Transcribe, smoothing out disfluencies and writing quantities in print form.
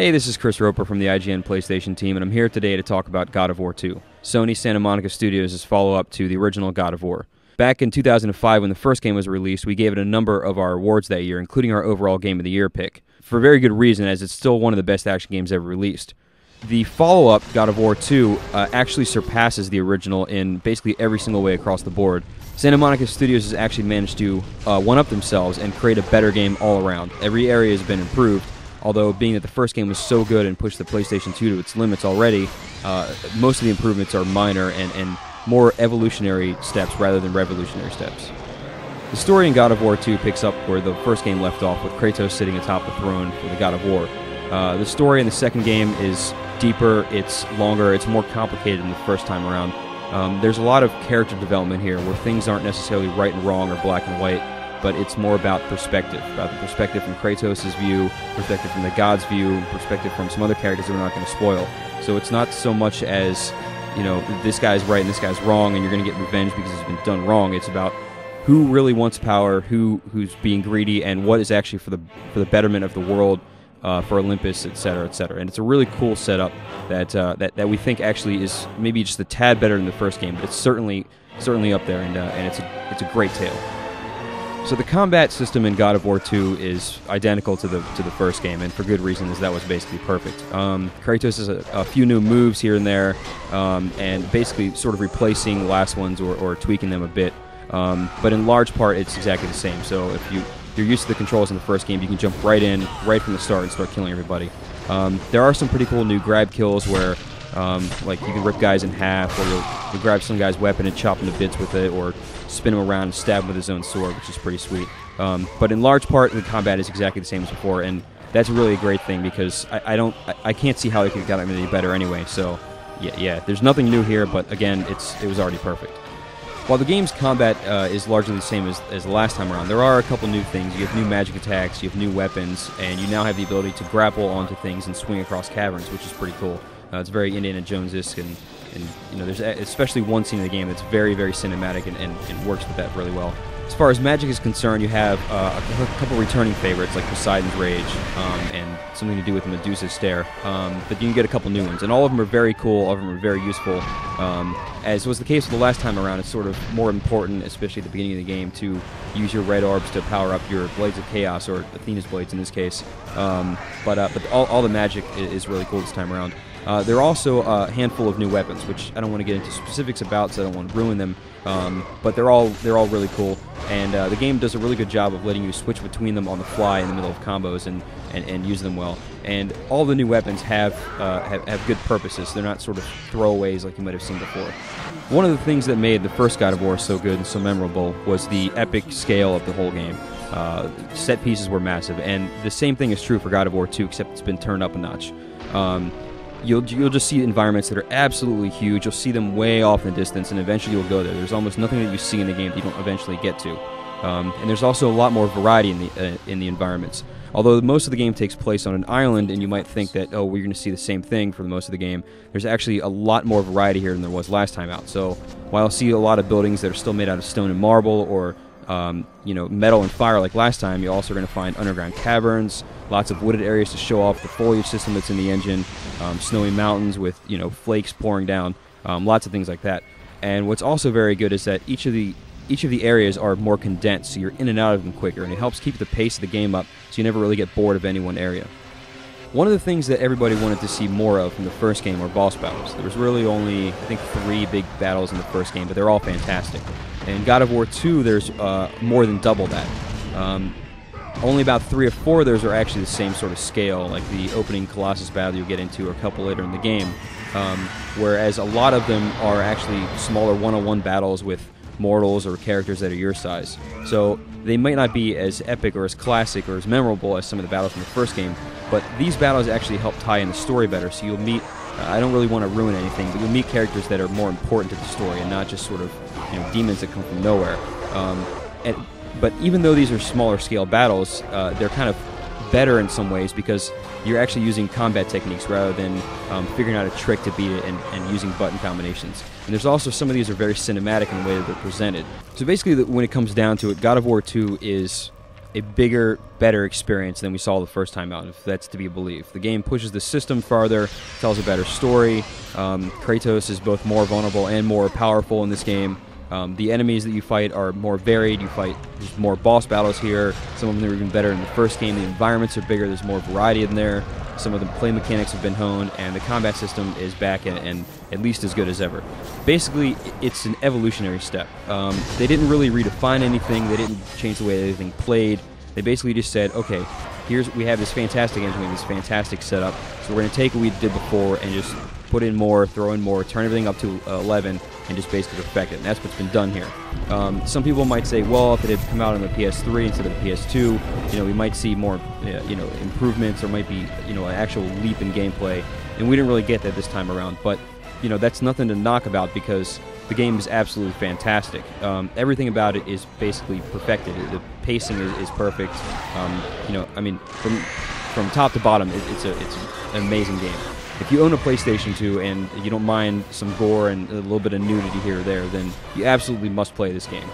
Hey, this is Chris Roper from the IGN PlayStation team, and I'm here today to talk about God of War 2, Sony Santa Monica Studios' follow-up to the original God of War. Back in 2005, when the first game was released, we gave it a number of our awards that year, including our overall Game of the Year pick, for very good reason, as it's still one of the best action games ever released. The follow-up, God of War 2, actually surpasses the original in basically every single way across the board. Santa Monica Studios has actually managed to one-up themselves and create a better game all around. Every area has been improved, although being that the first game was so good and pushed the PlayStation 2 to its limits already, most of the improvements are minor and more evolutionary steps rather than revolutionary steps. The story in God of War 2 picks up where the first game left off, with Krytos sitting atop the throne for the God of War. The story in the second game is deeper, it's longer, it's more complicated than the first time around. There's a lot of character development here where things aren't necessarily right and wrong or black and white, but it's more about perspective, about the perspective from Kratos' view, perspective from the god's view, perspective from some other characters that we're not going to spoil. So it's not so much as, you know, this guy's right and this guy's wrong and you're going to get revenge because it's been done wrong. It's about who really wants power, who's being greedy, and what is actually for the betterment of the world, for Olympus, etc., etc. And it's a really cool setup that we think actually is maybe just a tad better than the first game, but it's certainly up there, and it's a great tale. So the combat system in God of War 2 is identical to the first game, and for good reason, as that was basically perfect. Krytos has a few new moves here and there, and basically sort of replacing last ones or tweaking them a bit. But in large part, it's exactly the same. So if you're used to the controls in the first game, you can jump right in, right from the start, and start killing everybody. There are some pretty cool new grab kills where, like, you can rip guys in half, or you'll grab some guy's weapon and chop him to bits with it, or spin him around and stab him with his own sword, which is pretty sweet. But in large part, the combat is exactly the same as before, and that's really a great thing because I can't see how they could have gotten any better anyway. So yeah, there's nothing new here, but again, it was already perfect. While the game's combat is largely the same as the last time around, there are a couple new things. You have new magic attacks, you have new weapons, and you now have the ability to grapple onto things and swing across caverns, which is pretty cool. It's very Indiana Jones-esque, and you know, there's especially one scene in the game that's very, very cinematic and works with that really well. As far as magic is concerned, you have a couple returning favorites like Poseidon's Rage and something to do with Medusa's Stare, but you can get a couple new ones, and all of them are very cool, all of them are very useful. As was the case with the last time around, it's sort of more important, especially at the beginning of the game, to use your red orbs to power up your Blades of Chaos, or Athena's Blades in this case. But all the magic is really cool this time around. There are also a handful of new weapons, which I don't want to get into specifics about, so I don't want to ruin them. But they're all really cool, and the game does a really good job of letting you switch between them on the fly in the middle of combos and use them well. And all the new weapons have good purposes. They're not sort of throwaways like you might have seen before. One of the things that made the first God of War so good and so memorable was the epic scale of the whole game. Set pieces were massive, and the same thing is true for God of War 2, except it's been turned up a notch. You'll just see environments that are absolutely huge. You'll see them way off in the distance, and eventually you'll go there. There's almost nothing that you see in the game that you don't eventually get to. And there's also a lot more variety in the environments. Although most of the game takes place on an island, and you might think that, oh, we're going to see the same thing for most of the game, there's actually a lot more variety here than there was last time out. So while you'll see a lot of buildings that are still made out of stone and marble, or metal and fire like last time, you're also going to find underground caverns, lots of wooded areas to show off the foliage system that's in the engine, snowy mountains with flakes pouring down, lots of things like that. And what's also very good is that each of the areas are more condensed, so you're in and out of them quicker, and it helps keep the pace of the game up, so you never really get bored of any one area. One of the things that everybody wanted to see more of from the first game were boss battles. There was really only, I think, 3 big battles in the first game, but they're all fantastic. In God of War 2, there's more than double that. Only about 3 or 4 of those are actually the same sort of scale, like the opening Colossus battle you'll get into, or a couple later in the game, whereas a lot of them are actually smaller one-on-one battles with mortals or characters that are your size. So they might not be as epic or as classic or as memorable as some of the battles from the first game, but these battles actually help tie in the story better, so you'll meet, I don't really want to ruin anything, but you'll meet characters that are more important to the story and not just sort of demons that come from nowhere. But even though these are smaller scale battles, they're kind of better in some ways because you're actually using combat techniques rather than figuring out a trick to beat it and using button combinations. And there's also some of these are very cinematic in the way that they're presented. So basically, when it comes down to it, God of War 2 is a bigger, better experience than we saw the first time out, if that's to be believed. The game pushes the system farther, tells a better story. Krytos is both more vulnerable and more powerful in this game. The enemies that you fight are more varied. There's more boss battles here. Some of them are even better in the first game. The environments are bigger. There's more variety in there. Some of the play mechanics have been honed, and the combat system is back and at least as good as ever. Basically, it's an evolutionary step. They didn't really redefine anything. They didn't change the way anything played. They basically just said, okay, we have this fantastic engine, we have this fantastic setup, so we're going to take what we did before and just put in more, throw in more, turn everything up to 11, and just basically perfect it. And that's what's been done here. Some people might say, well, if it had come out on the PS3 instead of the PS2, we might see more, improvements, or might be, an actual leap in gameplay. And we didn't really get that this time around. But, that's nothing to knock about, because the game is absolutely fantastic. Everything about it is basically perfected. The pacing is perfect. From top to bottom, it's an amazing game. If you own a PlayStation 2 and you don't mind some gore and a little bit of nudity here or there, then you absolutely must play this game.